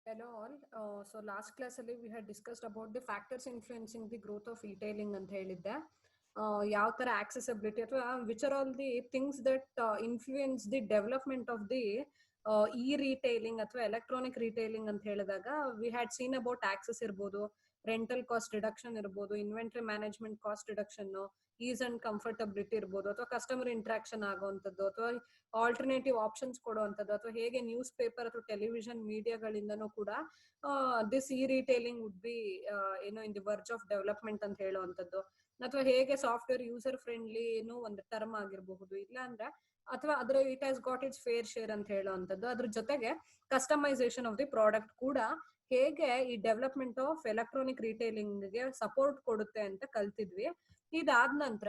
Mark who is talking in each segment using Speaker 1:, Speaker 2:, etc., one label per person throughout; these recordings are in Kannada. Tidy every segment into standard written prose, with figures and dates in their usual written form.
Speaker 1: Hello all. So last class ಅಲ್ಲಿ we had discussed about the factors influencing the growth of retailing ಅಂತ ಹೇಳಿದ್ದೆ. ಯಾವ ತರ accessibility ಅಥವಾ which are all the things that influence the development of the e-retailing ಅಥವಾ electronic retailing ಅಂತ ಹೇಳಿದಾಗ we had seen about access ಇರ್ಬೋದು, ರೆಂಟಲ್ ಕಾಸ್ಟ್ ರಿಡಕ್ಷನ್ ಇರ್ಬೋದು, inventory management cost reduction, is and comfortability ಇರ್ಬೋದು, ಅಥವಾ ಕಸ್ಟಮರ್ ಇಂಟ್ರಾಕ್ಷನ್ ಆಗುವಂಥದ್ದು, ಅಥವಾ ಆಲ್ಟರ್ನೇಟಿವ್ ಆಪ್ಷನ್ಸ್ ಕೊಡುವಂಥದ್ದು, ಅಥವಾ ಹೇಗೆ ನ್ಯೂಸ್ ಪೇಪರ್ ಅಥವಾ ಟೆಲಿವಿಷನ್ ಮೀಡಿಯಾಗಳಿಂದನೂ ಕೂಡ this e retailing would be ಏನೋ in the verge of development ಅಂತ ಹೇಳುವಂಥದ್ದು, ಅಥವಾ ಹೇಗೆ ಸಾಫ್ಟ್ವೇರ್ ಯೂಸರ್ ಫ್ರೆಂಡ್ಲಿ ಏನೋ ಒಂದು ಟರ್ಮ್ ಆಗಿರಬಹುದು, ಇಲ್ಲ ಅಂದ್ರೆ ಅಥವಾ ಅದ್ರ it has got it's fair share ಅಂತ ಹೇಳುವಂಥದ್ದು. ಅದ್ರ ಜೊತೆಗೆ ಕಸ್ಟಮೈಸೇಷನ್ ಆಫ್ ದಿ ಪ್ರಾಡಕ್ಟ್ ಕೂಡ ಹೇಗೆ ಈ ಡೆವಲಪ್ಮೆಂಟ್ ಆಫ್ ಎಲೆಕ್ಟ್ರಾನಿಕ್ ರಿಟೇಲಿಂಗ್ಗೆ ಸಪೋರ್ಟ್ ಕೊಡುತ್ತೆ ಅಂತ ಕಲ್ತಿದ್ವಿ. ಇದಾದ ನಂತರ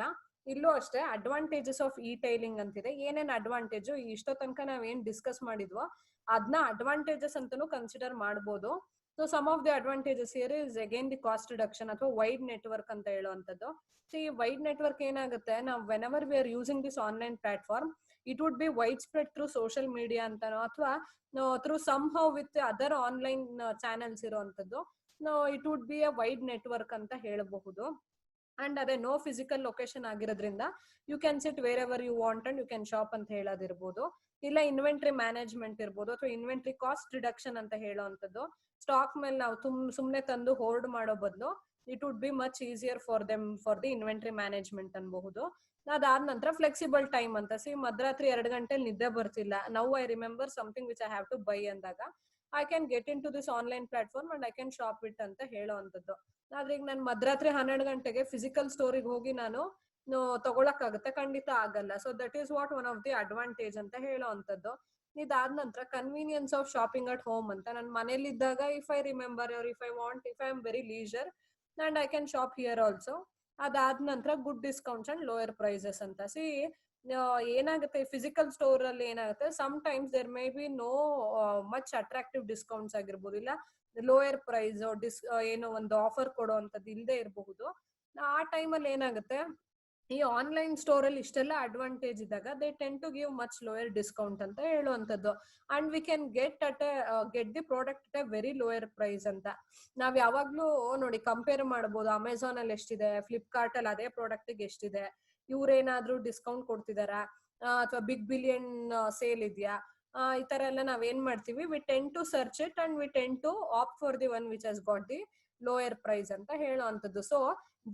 Speaker 1: ಇಲ್ಲೂ ಅಷ್ಟೇ ಅಡ್ವಾಂಟೇಜಸ್ ಆಫ್ ಇ ಟೈಲಿಂಗ್ ಅಂತಿದೆ. ಏನೇನ್ ಅಡ್ವಾಂಟೇಜ್ ಇಷ್ಟೋ ತನಕ ನಾವೇನ್ ಡಿಸ್ಕಸ್ ಮಾಡಿದ್ವೋ ಅದನ್ನ ಅಡ್ವಾಂಟೇಜಸ್ ಅಂತಾನು ಕನ್ಸಿಡರ್ ಮಾಡ್ಬೋದು. So some of the advantages here is again the cost reduction ಅಥವಾ ವೈಡ್ ನೆಟ್ವರ್ಕ್ ಅಂತ ಹೇಳುವಂಥದ್ದು. ಸೊ ಈ ವೈಡ್ ನೆಟ್ವರ್ಕ್ ಏನಾಗುತ್ತೆ, ನಾವು whenever we are using this online platform, it would be wide spread through social media ಅಂತಾನೋ ಅಥವಾ through somehow with other online channels ಇರುವಂತದ್ದು, it would be a wide network ಅಂತ ಹೇಳಬಹುದು. ಅಂಡ್ ಅದೇ ನೋ ಫಿಸಿಕಲ್ ಲೊಕೇಶನ್ ಆಗಿರೋದ್ರಿಂದ you can sit wear ever you want and you can shop ಅಂತ ಹೇಳೋದಿರ್ಬೋದು. ಇಲ್ಲ ಇನ್ವೆಂಟ್ರಿ ಮ್ಯಾನೇಜ್ಮೆಂಟ್ ಇರ್ಬೋದು, ಅಥವಾ ಇನ್ವೆಂಟ್ರಿ ಕಾಸ್ಟ್ ರಿಡಕ್ಷನ್ ಅಂತ ಹೇಳುವಂಥದ್ದು. ಸ್ಟಾಕ್ ಮೇಲೆ ನಾವು ಸುಮ್ನೆ ತಂದು ಹೋಲ್ಡ್ ಮಾಡೋ ಬದಲು it would be much easier for them for the inventory management ಅನ್ಬಹುದು. ಅದಾದ ನಂತರ ಫ್ಲೆಕ್ಸಿಬಲ್ ಟೈಮ್ ಅಂತ, ಮಧ್ಯರಾತ್ರಿ 2 ಗಂಟೆಲಿ ನಿದ್ದೆ ಬರ್ತಿಲ್ಲ, now I remember something which I have to buy ಅಂದಾಗ I can get into this online platform and I can shop it ಅಂತ ಹೇಳೋವಂಥದ್ದು. ಆದ್ರೆ ಈಗ ನಾನು ಮಧ್ಯರಾತ್ರಿ 12 ಗಂಟೆಗೆ ಫಿಸಿಕಲ್ ಸ್ಟೋರಿಗೆ ಹೋಗಿ ನಾನು ತಗೊಳಕ್ಕಾಗುತ್ತೆ? ಖಂಡಿತ ಆಗಲ್ಲ. So that is what one of the advantage ಅಂತ ಹೇಳೋವಂಥದ್ದು. ಇದಾದ ನಂತರ convenience of shopping at home ಅಂತ, ನನ್ನ ಮನೇಲಿದ್ದಾಗ if I remember or if I want, if I am very leisure and I can shop here also. ಅದಾದ ನಂತರ good discounts and lower prices ಅಂತ. ಏನಾಗುತ್ತೆ ಫಿಸಿಕಲ್ ಸ್ಟೋರ್ ಅಲ್ಲಿ ಏನಾಗುತ್ತೆ, sometimes there may be no much attractive discounts ಆಗಿರ್ಬೋದು, ಇಲ್ಲ ಲೋಯರ್ ಪ್ರೈಸ್ ಏನೋ ಒಂದು ಆಫರ್ ಕೊಡುವಂಥದ್ದು ಇಲ್ಲದೆ ಇರಬಹುದು. ಆ ಟೈಮಲ್ಲಿ ಏನಾಗುತ್ತೆ, ಈ ಆನ್ಲೈನ್ ಸ್ಟೋರ್ ಅಲ್ಲಿ ಇಷ್ಟೆಲ್ಲ ಅಡ್ವಾಂಟೇಜ್ ಇದ್ದಾಗ they tend to give much lower discount ಅಂತ ಹೇಳುವಂಥದ್ದು. And we can get the product at a very lower price ಅಂತ. ನಾವ್ ಯಾವಾಗ್ಲೂ ನೋಡಿ ಕಂಪೇರ್ ಮಾಡಬಹುದು, ಅಮೆಝಾನ್ ಅಲ್ಲಿ ಎಷ್ಟಿದೆ, ಫ್ಲಿಪ್ಕಾರ್ಟ್ ಅಲ್ಲಿ ಅದೇ ಪ್ರಾಡಕ್ಟ್ ಎಷ್ಟಿದೆ, ಇವ್ರೇನಾದ್ರೂ ಡಿಸ್ಕೌಂಟ್ ಕೊಡ್ತಿದಾರಾ, ಅಥವಾ ಬಿಗ್ ಬಿಲಿಯನ್ ಸೇಲ್ ಇದೆಯಾ, ಈ ತರ ಎಲ್ಲ ನಾವ್ ಏನ್ ಮಾಡ್ತೀವಿ, we tend to search it and we tend to opt for the one which has got the lower price ಅಂತ ಹೇಳುವಂಥದ್ದು. So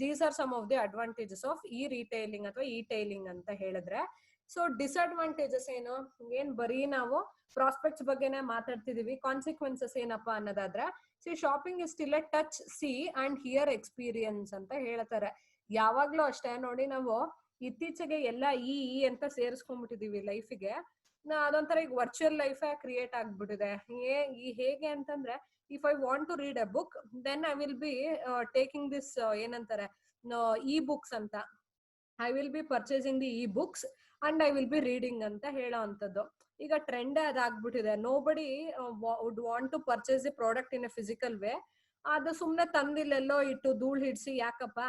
Speaker 1: these are some of the advantages of e retailing ಅಥವಾ ಇ ಟೈಲಿಂಗ್ ಅಂತ ಹೇಳಿದ್ರೆ. ಸೊ ಡಿಸ್ಅಡ್ವಾಂಟೇಜಸ್ ಏನು, ಏನ್ ಬರೀ ನಾವು ಪ್ರಾಸ್ಪೆಕ್ಟ್ಸ್ ಬಗ್ಗೆನೇ ಮಾತಾಡ್ತಿದೀವಿ, ಕಾನ್ಸಿಕ್ವೆನ್ಸಸ್ ಏನಪ್ಪಾ ಅನ್ನೋದಾದ್ರೆ, shopping is still A touch C and here experience ಅಂತ ಹೇಳ್ತಾರೆ. ಯಾವಾಗ್ಲೂ ಅಷ್ಟೇ ನೋಡಿ, ನಾವು ಇತ್ತೀಚೆಗೆ ಎಲ್ಲ ಈ ಅಂತ ಸೇರಿಸ್ಕೊಂಡ್ಬಿಟ್ಟಿದೀವಿ ಲೈಫಿಗೆ. ಅದೊಂಥರ ಈಗ ವರ್ಚುವಲ್ ಲೈಫ್ ಕ್ರಿಯೇಟ್ ಆಗ್ಬಿಟ್ಟಿದೆ. ಹೇಗೆ ಅಂತಂದ್ರೆ, if I want to read a book, then I will be taking this ಏನಂತಾರೆ ಇ ಬುಕ್ಸ್ ಅಂತ, I will be purchasing the e books and I will be reading ಅಂತ ಹೇಳೋ ಅಂಥದ್ದು. ಈಗ ಟ್ರೆಂಡ್ ಅದಾಗ್ಬಿಟ್ಟಿದೆ. Nobody would want to purchase the product in a physical way. ಅದು ಸುಮ್ನೆ ತಂದಿಲ್ಲೆಲ್ಲೋ ಇಟ್ಟು ಧೂಳ್ ಹಿಡ್ಸಿ ಯಾಕಪ್ಪ,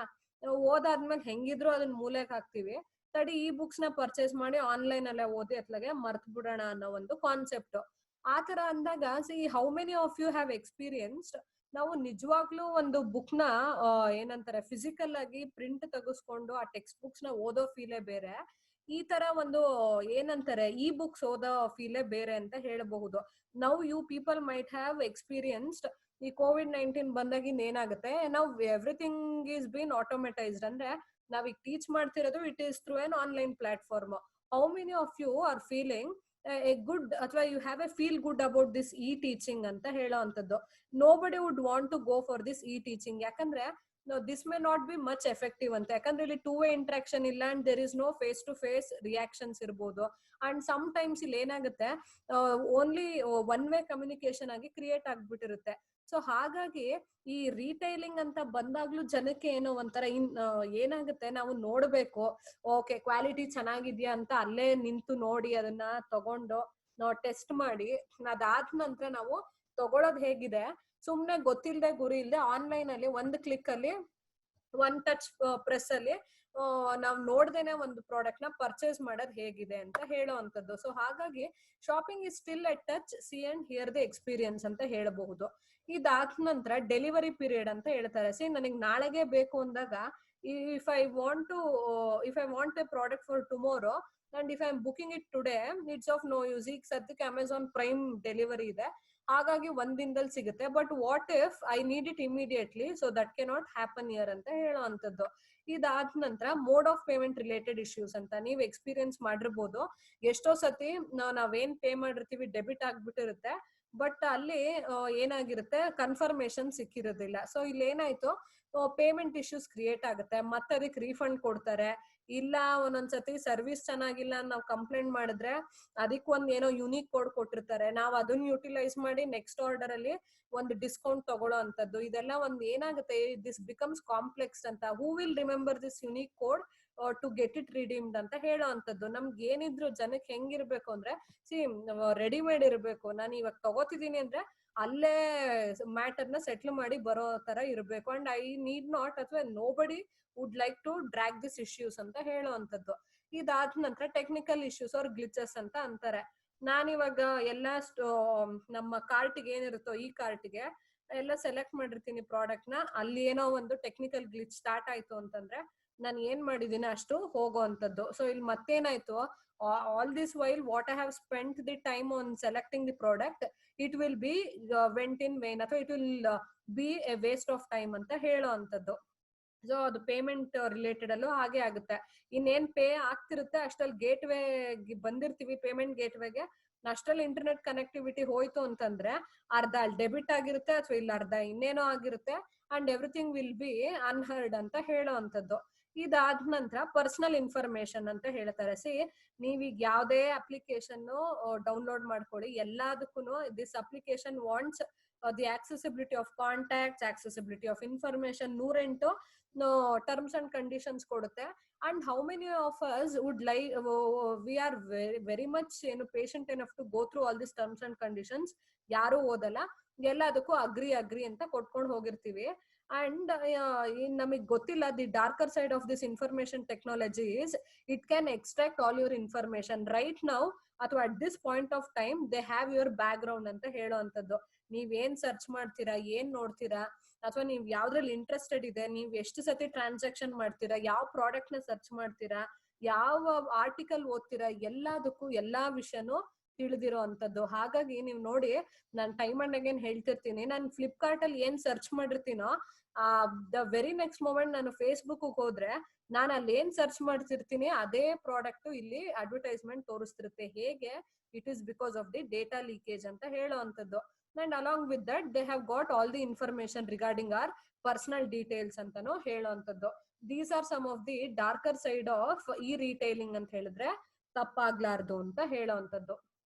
Speaker 1: ಓದಾದ್ಮೇಲೆ ಹೆಂಗಿದ್ರು ಅದನ್ನ ಮೂಲೆಗೆ ಹಾಕ್ತಿವಿ, ತಡಿ ಇ ಬುಕ್ಸ್ ನ ಪರ್ಚೇಸ್ ಮಾಡಿ ಆನ್ಲೈನ್ ಅಲ್ಲೇ ಓದಿ ಅತ್ಲಾಗೆ ಮರ್ತ್ ಬಿಡೋಣ ಅನ್ನೋ ಒಂದು ಕಾನ್ಸೆಪ್ಟ್. ಆತರ ಅಂದಾಗ how many of you have experienced, ನಾವು ನಿಜವಾಗ್ಲೂ ಒಂದು ಬುಕ್ ನ ಏನಂತಾರೆ ಫಿಸಿಕಲ್ ಆಗಿ ಪ್ರಿಂಟ್ ತೆಗೆಸ್ಕೊಂಡು ಆ ಟೆಕ್ಸ್ಟ್ ಬುಕ್ಸ್ ನ ಓದೋ ಫೀಲೇ ಬೇರೆ, ಈ ತರ ಒಂದು ಏನಂತಾರೆ ಇ ಬುಕ್ಸ್ ಓದೋ ಫೀಲೇ ಬೇರೆ ಅಂತ ಹೇಳಬಹುದು. Now you people might have experienced, ಈ COVID-19 ಬಂದಾಗಿಂದ ಏನಾಗುತ್ತೆ, ನಾವು ಎವ್ರಿಥಿಂಗ್ ಈಸ್ ಬೀನ್ ಆಟೋಮೆಟೈಸ್ಡ್. ಅಂದ್ರೆ ನಾವೀಗ ಟೀಚ್ ಮಾಡ್ತಿರೋದು it is through an online platform. How many of you are feeling a good ಅಥವಾ you have a feel good about this e teaching ಅಂತ ಹೇಳೋ ಅಂಥದ್ದು. Nobody would want to go for this e teaching, ಯಾಕಂದ್ರೆ this may not be much effective ಅಂತ. ಯಾಕಂದ್ರೆ ಇಲ್ಲಿ 2 ವೇ ಇಂಟ್ರಾಕ್ಷನ್ ಇಲ್ಲ and there is no face to face reactions ಇರ್ಬೋದು. ಅಂಡ್ ಸಮ್ ಟೈಮ್ಸ್ ಇಲ್ಲಿ ಏನಾಗುತ್ತೆ, ಓನ್ಲಿ 1 ವೇ ಕಮ್ಯುನಿಕೇಶನ್ ಆಗಿ ಕ್ರಿಯೇಟ್ ಆಗ್ಬಿಟ್ಟಿರುತ್ತೆ. ಸೊ ಹಾಗಾಗಿ ಈ ರಿಟೈಲಿಂಗ್ ಅಂತ ಬಂದಾಗ್ಲೂ ಜನಕ್ಕೆ ಏನೋ ಒಂಥರ ಏನಾಗುತ್ತೆ, ನಾವು ನೋಡ್ಬೇಕು, ಓಕೆ ಕ್ವಾಲಿಟಿ ಚೆನ್ನಾಗಿದ್ಯಾ ಅಂತ ಅಲ್ಲೇ ನಿಂತು ನೋಡಿ ಅದನ್ನ ತಗೊಂಡು ನಾವು ಟೆಸ್ಟ್ ಮಾಡಿ, ಅದಾದ ನಂತರ ನಾವು ತಗೊಳೋದ್ ಹೇಗಿದೆ, ಸುಮ್ನೆ ಗೊತ್ತಿಲ್ಲದೆ ಗುರಿ ಇಲ್ಲದೆ ಆನ್ಲೈನ್ ಅಲ್ಲಿ 1 ಕ್ಲಿಕ್ ಅಲ್ಲಿ ಒನ್ ಟಚ್ ಪ್ರೆಸ್ ಅಲ್ಲಿ ನಾವ್ ನೋಡ್ದೇನೆ ಒಂದು ಪ್ರಾಡಕ್ಟ್ ನ ಪರ್ಚೇಸ್ ಮಾಡೋದ್ ಹೇಗಿದೆ ಅಂತ ಹೇಳೋ ಅಂತದ್ದು. ಸೊ ಹಾಗಾಗಿ shopping is still A touch, C and here the experience ಅಂತ ಹೇಳಬಹುದು. ಇದಾದ ನಂತರ ಡೆಲಿವರಿ ಪೀರಿಯಡ್ ಅಂತ ಹೇಳ್ತಾರೆ. ಸಿ ನನಗೆ ನಾಳೆಗೆ ಬೇಕು ಅಂದಾಗ if I want to if I want a product for tomorrow and if I am booking it today, it's of no use. ಈಗ ಸದ್ಯಕ್ಕೆ ಅಮೆಝಾನ್ ಪ್ರೈಮ್ ಡೆಲಿವರಿ ಇದೆ, ಹಾಗಾಗಿ ಒಂದ್ ದಿನದಲ್ಲಿ ಸಿಗುತ್ತೆ. But what if I need it immediately, so that can not happen year ಅಂತ ಹೇಳೋ ಅಂತದ್ದು. ಇದಾದ ನಂತರ mode of payment related issues ಅಂತ ನೀವ್ ಎಕ್ಸ್ಪೀರಿಯನ್ಸ್ ಮಾಡಿರ್ಬೋದು. ಎಷ್ಟೋ ಸತಿ ನಾವೇನ್ ಪೇ ಮಾಡಿರ್ತೀವಿ ಡೆಬಿಟ್ ಆಗ್ಬಿಟ್ಟಿರುತ್ತೆ, ಬಟ್ ಅಲ್ಲಿ ಏನಾಗಿರುತ್ತೆ, ಕನ್ಫರ್ಮೇಶನ್ ಸಿಕ್ಕಿರೋದಿಲ್ಲ. ಸೊ ಇಲ್ಲಿ ಏನಾಯ್ತು, ಪೇಮೆಂಟ್ ಇಶ್ಯೂಸ್ ಕ್ರಿಯೇಟ್ ಆಗುತ್ತೆ, ಮತ್ತೆ ಅದಕ್ಕೆ ರೀಫಂಡ್ ಕೊಡ್ತಾರೆ. ಇಲ್ಲ ಒಂದೊಂದ್ಸತಿ ಸರ್ವಿಸ್ ಚೆನ್ನಾಗಿಲ್ಲ ನಾವು ಕಂಪ್ಲೇಂಟ್ ಮಾಡಿದ್ರೆ ಅದಕ್ಕೆ ಒಂದ್ ಏನೋ ಯುನೀಕ್ ಕೋಡ್ ಕೊಟ್ಟಿರ್ತಾರೆ, ನಾವ್ ಅದನ್ನ ಯುಟಿಲೈಸ್ ಮಾಡಿ ನೆಕ್ಸ್ಟ್ ಆರ್ಡರ್ ಅಲ್ಲಿ ಒಂದು ಡಿಸ್ಕೌಂಟ್ ತಗೊಳ್ಳೋ ಅಂತದ್ದು. ಇದೆಲ್ಲ ಒಂದ್ ಏನಾಗುತ್ತೆ, ದಿಸ್ ಬಿಕಮ್ಸ್ ಕಾಂಪ್ಲೆಕ್ಸ್ ಅಂತ. Who will remember this unique code to get it redeemed ಅಂತ ಹೇಳೋ ಅಂತದ್ದು. ನಮ್ಗೆ ಏನಿದ್ರು ಜನಕ್ಕೆ ಹೆಂಗಿರ್ಬೇಕು ಅಂದ್ರೆ, ಸಿ ರೆಡಿಮೇಡ್ ಇರ್ಬೇಕು. ನಾನು ಇವಾಗ ತಗೋತಿದೀನಿ ಅಂದ್ರೆ ಅಲ್ಲೇ ಮ್ಯಾಟರ್ ನ ಸೆಟ್ಲ್ ಮಾಡಿ ಬರೋ ತರ ಇರ್ಬೇಕು. ಅಂಡ್ ಐ ನೀಡ್ ನಾಟ್, ಅಥವಾ nobody would like to drag this issues ಅಂತ ಹೇಳೋ ಅಂತದ್ದು. ಇದಾದ ನಂತರ ಟೆಕ್ನಿಕಲ್ ಇಶ್ಯೂಸ್ ಆರ್ ಗ್ಲಿಚಸ್ ಅಂತ ಅಂತಾರೆ. ನಾನಿವಾಗ ಎಲ್ಲ ನಮ್ಮ ಕಾರ್ಟಿಗೆ ಏನಿರುತ್ತೋ ಈ ಕಾರ್ಟಿಗೆ ಎಲ್ಲ ಸೆಲೆಕ್ಟ್ ಮಾಡಿರ್ತೀನಿ ಪ್ರಾಡಕ್ಟ್ ನ, ಅಲ್ಲಿ ಏನೋ ಒಂದು ಟೆಕ್ನಿಕಲ್ ಗ್ಲಿಚ್ ಸ್ಟಾರ್ಟ್ ಆಯ್ತು ಅಂತಂದ್ರೆ ನಾನು ಏನ್ ಮಾಡಿದೀನಿ ಅಷ್ಟು ಹೋಗೋ ಅಂತದ್ದು. ಸೊ ಇಲ್ಲಿ ಮತ್ತೇನಾಯ್ತು, all this while what I have spent the time on selecting the product, it will be went in vain, ಅಥವಾ it will be a waste of time ಅಂತ ಹೇಳೋ ಅಂತದ್ದು. ಸೊ ಅದು ಪೇಮೆಂಟ್ ರಿಲೇಟೆಡ್ ಅಲ್ಲೂ ಹಾಗೆ ಆಗುತ್ತೆ. ಇನ್ನೇನ್ ಪೇ ಆಗ್ತಿರುತ್ತೆ ಅಷ್ಟ್ರಲ್ಲಿ ಗೇಟ್ ವೇ ಬಂದಿರ್ತೀವಿ, ಪೇಮೆಂಟ್ ಗೇಟ್ ವೇಗೆ ಅಷ್ಟ್ರಲ್ಲಿ ಇಂಟರ್ನೆಟ್ ಕನೆಕ್ಟಿವಿಟಿ ಹೋಯ್ತು ಅಂತಂದ್ರೆ ಅರ್ಧ ಅಲ್ಲಿ ಡೆಬಿಟ್ ಆಗಿರುತ್ತೆ, ಅಥವಾ ಇಲ್ಲ ಅರ್ಧ ಇನ್ನೇನೋ ಆಗಿರುತ್ತೆ, and everything will be unheard ಅಂತ ಹೇಳೋ ಅಂತದ್ದು. ಇದಾದ ನಂತರ ಪರ್ಸನಲ್ ಇನ್ಫಾರ್ಮೇಶನ್ ಅಂತ ಹೇಳ್ತಾರೆ. ಸಿ ನೀವೀಗ ಯಾವ್ದೇ ಅಪ್ಲಿಕೇಶನ್ ಡೌನ್ಲೋಡ್ ಮಾಡ್ಕೊಳ್ಳಿ, ಎಲ್ಲದಕ್ಕೂ this application wants the accessibility of contacts, accessibility of information, 108 terms and conditions ಕೊಡುತ್ತೆ. And how many of us would like, we are very much ಏನು patient enough to go through all this terms and conditions. ಯಾರು ಓದಲ್ಲ, ಎಲ್ಲದಕ್ಕೂ ಅಗ್ರಿ ಅಗ್ರಿ ಅಂತ ಕೊಟ್ಕೊಂಡು ಹೋಗಿರ್ತೀವಿ. ಅಂಡ್ ನಮಗ್ ಗೊತ್ತಿಲ್ಲ, the darker side of this information technology is it can extract all your information right now, ಅಥವಾ at this point of time they have your background ಅಂತ ಹೇಳೋ ಅಂತದ್ದು. ನೀವ್ ಏನ್ ಸರ್ಚ್ ಮಾಡ್ತೀರಾ, ಏನ್ ನೋಡ್ತೀರಾ, ಅಥವಾ ನೀವ್ ಯಾವ್ದ್ರಲ್ಲಿ ಇಂಟ್ರೆಸ್ಟೆಡ್ ಇದೆ, ನೀವ್ ಎಷ್ಟು ಸತಿ ಟ್ರಾನ್ಸಾಕ್ಷನ್ ಮಾಡ್ತೀರಾ, ಯಾವ ಪ್ರಾಡಕ್ಟ್ ನ ಸರ್ಚ್ ಮಾಡ್ತೀರಾ, ಯಾವ ಆರ್ಟಿಕಲ್ ಓದ್ತೀರಾ, ಎಲ್ಲದಕ್ಕೂ ಎಲ್ಲಾ ವಿಷಯನೂ ತಿಳಿದಿರೋ ಅಂತದ್ದು. ಹಾಗಾಗಿ ನೀವ್ ನೋಡಿ, ನಾನ್ ಟೈಮ್ ಅಂಡ್ ಅಗೇನ್ ಹೇಳ್ತಿರ್ತೀನಿ, ನಾನು ಫ್ಲಿಪ್ಕಾರ್ಟ್ ಅಲ್ಲಿ ಏನ್ ಸರ್ಚ್ ಮಾಡಿರ್ತೀನೋ ದ ವೆರಿ ನೆಕ್ಸ್ಟ್ ಮೊಮೆಂಟ್ ನಾನು ಫೇಸ್ಬುಕ್ ಹೋದ್ರೆ ನಾನು ಅಲ್ಲಿ ಏನ್ ಸರ್ಚ್ ಮಾಡ್ತಿರ್ತೀನಿ ಅದೇ ಪ್ರಾಡಕ್ಟ್ ಇಲ್ಲಿ ಅಡ್ವರ್ಟೈಸ್ಮೆಂಟ್ ತೋರಿಸ್ತಿರುತ್ತೆ. ಹೇಗೆ? It is because of the data leakage ಅಂತ ಹೇಳೋ ಅಂತದ್ದು. And along with that they have got all the information regarding our personal details ಅಂತಾನು ಹೇಳೋ ಅಂತದ್ದು. These are some of the darker side of ಈ ರಿಟೈಲಿಂಗ್ ಅಂತ ಹೇಳಿದ್ರೆ ತಪ್ಪಾಗ್ಲಾರ್ದು ಅಂತ ಹೇಳೋ ಅಂತದ್ದು.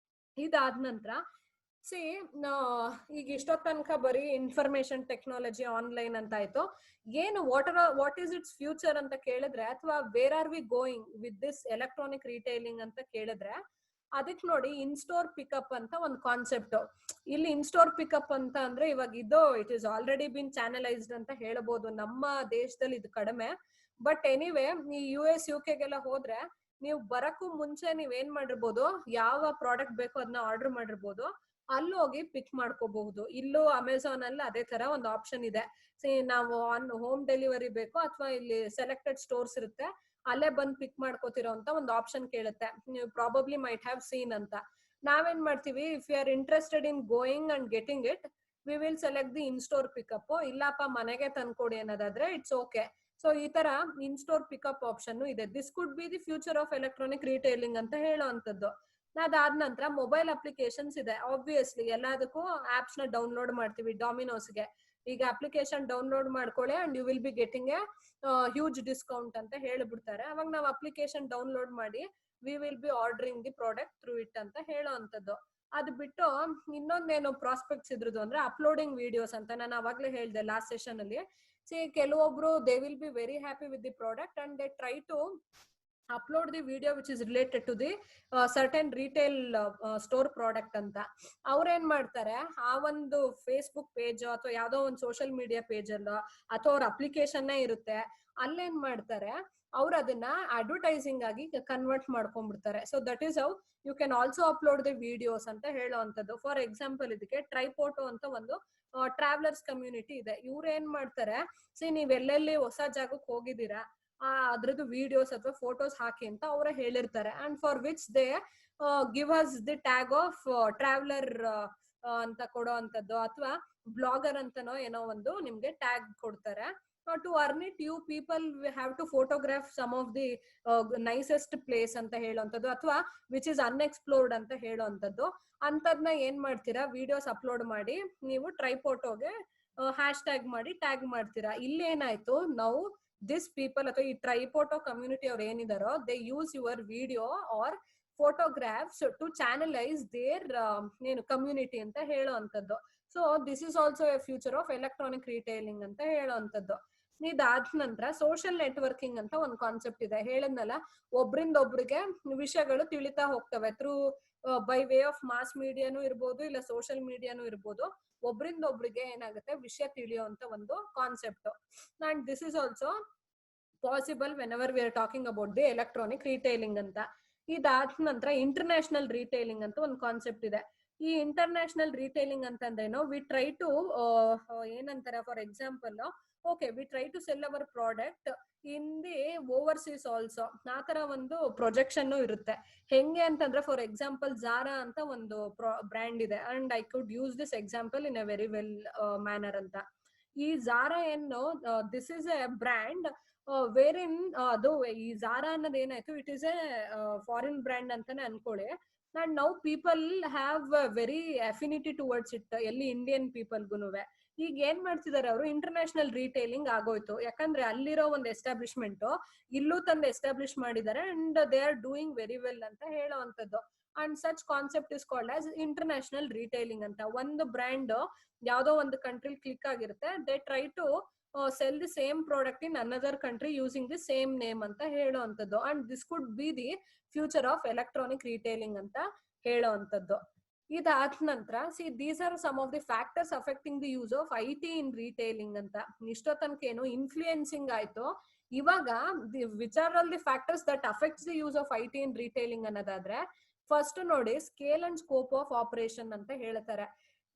Speaker 1: ಇದಾದ ನಂತರ ಸಿ ಈಗ ಇಷ್ಟೋ ತನಕ ಬರೀ ಇನ್ಫಾರ್ಮೇಶನ್ ಟೆಕ್ನಾಲಜಿ ಆನ್ಲೈನ್ ಅಂತ ಆಯ್ತು. ಏನು ವಾಟ್ ಈಸ್ ಇಟ್ಸ್ ಫ್ಯೂಚರ್ ಅಂತ ಕೇಳಿದ್ರೆ, ಅಥವಾ where are we going with this electronic retailing ಅಂತ ಕೇಳಿದ್ರೆ, ಅದಕ್ಕೆ ನೋಡಿ ಇನ್ಸ್ಟೋರ್ ಪಿಕಪ್ ಅಂತ ಒಂದು ಕಾನ್ಸೆಪ್ಟ್. ಇಲ್ಲಿ ಇನ್ಸ್ಟೋರ್ ಪಿಕಪ್ ಅಂತ ಅಂದ್ರೆ ಇವಾಗ ಇದು ಇಟ್ ಈಸ್ ಆಲ್ರೆಡಿ ಬಿನ್ ಚಾನಲೈಸ್ಡ್ ಅಂತ ಹೇಳ್ಬೋದು. ನಮ್ಮ ದೇಶದಲ್ಲಿ ಇದು ಕಡಿಮೆ, ಬಟ್ ಎನಿವೇ ಈ US UK ಗೆಲ್ಲ ಹೋದ್ರೆ ನೀವು ಬರಕ್ಕೂ ಮುಂಚೆ ನೀವ್ ಏನ್ ಮಾಡಿರ್ಬೋದು, ಯಾವ ಪ್ರಾಡಕ್ಟ್ ಬೇಕೋ ಅದನ್ನ ಆರ್ಡರ್ ಮಾಡಿರ್ಬೋದು, ಅಲ್ಲಿ ಹೋಗಿ ಪಿಕ್ ಮಾಡ್ಕೋಬಹುದು. ಇಲ್ಲೂ ಅಮೆಝಾನ್ ಅಲ್ಲಿ ಅದೇ ತರ ಒಂದು ಆಪ್ಷನ್ ಇದೆ. ನಾವು ಆನ್ ಹೋಮ್ ಡೆಲಿವರಿ ಬೇಕು, ಅಥವಾ ಇಲ್ಲಿ ಸೆಲೆಕ್ಟೆಡ್ ಸ್ಟೋರ್ಸ್ ಇರುತ್ತೆ, ಅಲ್ಲೇ ಬಂದ್ ಪಿಕ್ ಮಾಡ್ಕೋತಿರೋ ಅಂತ ಒಂದು ಆಪ್ಷನ್ ಕೇಳುತ್ತೆ. ನೀವು ಪ್ರಾಬಬ್ಲಿ ಮೈಟ್ ಹ್ಯಾವ್ ಸೀನ್ ಅಂತ. ನಾವೇನ್ ಮಾಡ್ತೀವಿ, if you are interested in going and getting it, we will select the in store pickup. ಇಲ್ಲಪ್ಪ ಮನೆಗೆ ತಂದ್ಕೊಡಿ ಅನ್ನೋದಾದ್ರೆ ಇಟ್ಸ್ ಓಕೆ. ಸೊ ಈ ತರ ಇನ್ಸ್ಟೋರ್ ಪಿಕಪ್ ಆಪ್ಷನ್ ಇದೆ. This could be the future of electronic retailing ಅಂತ ಹೇಳೋ ಅಂತದ್ದು. ಅದಾದ ನಂತರ ಮೊಬೈಲ್ ಅಪ್ಲಿಕೇಶನ್ಸ್ ಇದೆ. ಆಬ್ವಿಯಸ್ಲಿ ಎಲ್ಲದಕ್ಕೂ ಆಪ್ಸ್ ನ ಡೌನ್ಲೋಡ್ ಮಾಡ್ತೀವಿ. ಡಾಮಿನೋಸ್ಗೆ ಈಗ ಅಪ್ಲಿಕೇಶನ್ ಡೌನ್ಲೋಡ್ ಮಾಡ್ಕೊಳ್ಳಿ and you will be getting a huge discount ಅಂತ ಹೇಳ್ಬಿಡ್ತಾರೆ. ಅವಾಗ ನಾವು ಅಪ್ಲಿಕೇಶನ್ ಡೌನ್ಲೋಡ್ ಮಾಡಿ we will be ordering the product through it ಅಂತ ಹೇಳೋ ಅಂತದ್ದು. ಅದು ಬಿಟ್ಟು ಇನ್ನೊಂದೇನು ಪ್ರಾಸ್ಪೆಕ್ಟ್ಸ್ ಇದ್ರದ್ದು ಅಂದ್ರೆ ಅಪ್ಲೋಡಿಂಗ್ ವಿಡಿಯೋಸ್ ಅಂತ. ನಾನು ಅವಾಗ್ಲೇ ಹೇಳ್ದೆ ಲಾಸ್ಟ್ ಸೆಷನ್ ಅಲ್ಲಿ. ಕೆಲವೊಬ್ರು they will be very happy with the product and they try to upload the video which is related to the certain retail store product ಅಂತ ಅವ್ರೇನ್ ಮಾಡ್ತಾರೆ ಆ ಒಂದು ಫೇಸ್ಬುಕ್ ಪೇಜ್ ಅಥವಾ ಯಾವ್ದೋ ಒಂದು ಸೋಷಿಯಲ್ ಮೀಡಿಯಾ ಪೇಜ್ ಅಲ್ಲ ಅಥವಾ ಅವ್ರ ಅಪ್ಲಿಕೇಶನ್ ಇರುತ್ತೆ, ಅಲ್ಲೇನ್ ಮಾಡ್ತಾರೆ ಅವ್ರು ಅದನ್ನ ಅಡ್ವರ್ಟೈಸಿಂಗ್ ಆಗಿ ಕನ್ವರ್ಟ್ ಮಾಡ್ಕೊಂಡ್ಬಿಡ್ತಾರೆ. So that is how you can also upload the videos ಅಂತ ಹೇಳುವಂಥದ್ದು. ಫಾರ್ ಎಕ್ಸಾಂಪಲ್ ಇದಕ್ಕೆ ಟ್ರೈಪೋಟೋ ಅಂತ ಒಂದು ಟ್ರಾವೆಲರ್ಸ್ ಕಮ್ಯುನಿಟಿ ಇದೆ. ಇವ್ರು ಏನ್ ಮಾಡ್ತಾರೆ, ನೀವ್ ಎಲ್ಲೆಲ್ಲಿ ಹೊಸ ಜಾಗಕ್ಕೆ ಹೋಗಿದ್ದೀರಾ ಅದ್ರದ್ದು ವಿಡಿಯೋಸ್ ಅಥವಾ ಫೋಟೋಸ್ ಹಾಕಿ ಅಂತ ಅವರೇ ಹೇಳಿರ್ತಾರೆ. And for which they give us the tag of traveller ಅಂತ ಕೊಡೋ ಅಂತದ್ದು ಅಥವಾ ಬ್ಲಾಗರ್ ಅಂತನೋ ಏನೋ ಒಂದು ನಿಮ್ಗೆ ಟ್ಯಾಗ್ ಕೊಡ್ತಾರೆ. To earn it you people have to photograph some of the nicest place ಅಂತ ಹೇಳುವಂಥದ್ದು ಅಥವಾ ವಿಚ್ ಇಸ್ ಅನ್ಎಕ್ಸ್ಪ್ಲೋರ್ಡ್ ಅಂತ ಹೇಳುವಂಥದ್ದು. ಅಂತದ್ನ ಏನ್ ಮಾಡ್ತೀರಾ, ವಿಡಿಯೋಸ್ ಅಪ್ಲೋಡ್ ಮಾಡಿ ನೀವು ಟ್ರೈಪೋಟೋಗೆ ಹ್ಯಾಶ್ ಟ್ಯಾಗ್ ಮಾಡಿ ಟ್ಯಾಗ್ ಮಾಡ್ತೀರಾ. ಇಲ್ಲಿ ಏನಾಯ್ತು, ನಾವು ದಿಸ್ ಪೀಪಲ್ ಅಥವಾ ಈ ಟ್ರೈಪೋಟೋ ಕಮ್ಯುನಿಟಿ ಅವ್ರು ಏನಿದಾರೋ they use your video or photographs to channelise their ಏನು ಕಮ್ಯುನಿಟಿ ಅಂತ ಹೇಳುವಂಥದ್ದು. So this is also a future of electronic retailing ಅಂತ ಹೇಳುವಂಥದ್ದು. ಇದಾದ ನಂತರ ಸೋಷಿಯಲ್ ನೆಟ್ವರ್ಕಿಂಗ್ ಅಂತ ಒಂದು ಕಾನ್ಸೆಪ್ಟ್ ಇದೆ. ಹೇಳಿದ್ನಲ್ಲ, ಒಬ್ರಿಂದ ಒಬ್ರಿಗೆ ವಿಷಯಗಳು ತಿಳಿತಾ ಹೋಗ್ತವೆ through by way of mass ಮೀಡಿಯಾನು ಇರ್ಬೋದು, ಇಲ್ಲ ಸೋಷಿಯಲ್ ಮೀಡಿಯಾನು ಇರ್ಬೋದು. ಒಬ್ರಿಂದ ಒಬ್ರಿಗೆ ಏನಾಗುತ್ತೆ ವಿಷಯ ತಿಳಿಯುವಂತ ಒಂದು concept. And this is also possible when ever we are talking about the electronic retailing ಅಂತ. ಇದಾದ ನಂತರ ಇಂಟರ್ನ್ಯಾಷನಲ್ ರಿಟೇಲಿಂಗ್ ಅಂತ ಒಂದು ಕಾನ್ಸೆಪ್ಟ್ ಇದೆ. ಈ ಇಂಟರ್ನ್ಯಾಷನಲ್ ರಿಟೇಲಿಂಗ್ ಅಂತಂದ್ರೇನು, ವಿ ಟ್ರೈ ಟು ಏನಂತಾರೆ, for example okay we try to sell our product in the overseas also. ಆ ತರ ಒಂದು ಪ್ರೊಜೆಕ್ಷನ್ ಇರುತ್ತೆ. ಹೆಂಗೆ ಅಂತಂದ್ರೆ, ಫಾರ್ ಎಕ್ಸಾಂಪಲ್ ಝಾರಾ ಅಂತ ಒಂದು ಬ್ರ್ಯಾಂಡ್ ಇದೆ and I could use this example in a very well manner ಅಂತ. ಈ ಝಾರಾ ಏನು, this is a brand where in ಅದು ಈ ಝಾರಾ ಅನ್ನೋದು ಏನಾಯ್ತು, it is a foreign brand ಅಂತಾನೆ ಅನ್ಕೊಳ್ಳಿ. And now people have very affinity towards it, ಎಲ್ಲಿ ಇಂಡಿಯನ್ ಪೀಪಲ್ಗುನುವೆ. ಈಗ ಏನ್ ಮಾಡ್ತಿದ್ದಾರೆ ಅವರು, ಇಂಟರ್ನ್ಯಾಷನಲ್ ರಿಟೇಲಿಂಗ್ ಆಗೋಯ್ತು. ಯಾಕಂದ್ರೆ ಅಲ್ಲಿರೋ ಒಂದು ಎಸ್ಟಾಬ್ಲಿಷ್ಮೆಂಟ್ ಇಲ್ಲೂ ತಂದು ಎಸ್ಟಾಬ್ಲಿಷ್ ಮಾಡಿದ್ದಾರೆ and they are doing very well ಅಂತ ಹೇಳುವಂತದ್ದು. And such concept is called as international retailing ಅಂತ. ಒಂದು ಬ್ರ್ಯಾಂಡ್ ಯಾವ್ದೋ ಒಂದು ಕಂಟ್ರಿ ಕ್ಲಿಕ್ ಆಗಿರುತ್ತೆ, they try to sell the same product in another country using the same name ಅಂತ ಹೇಳುವಂತದ್ದು. And this could be the future of electronic retailing ಅಂತ ಹೇಳುವಂತದ್ದು. ಇದಾದ ನಂತರ these are some of the factors affecting the use of IT in retailing ಅಂತ. ಇಷ್ಟೋ ತನಕ ಏನು ಇನ್ಫ್ಲೂಯೆನ್ಸಿಂಗ್ ಆಯ್ತು. ಇವಾಗ which are all the factors that affects the use of IT in retailing ಅನ್ನೋದಾದ್ರೆ, ಫಸ್ಟ್ ನೋಡಿ, scale and scope of operation ಅಂತ ಹೇಳ್ತಾರೆ.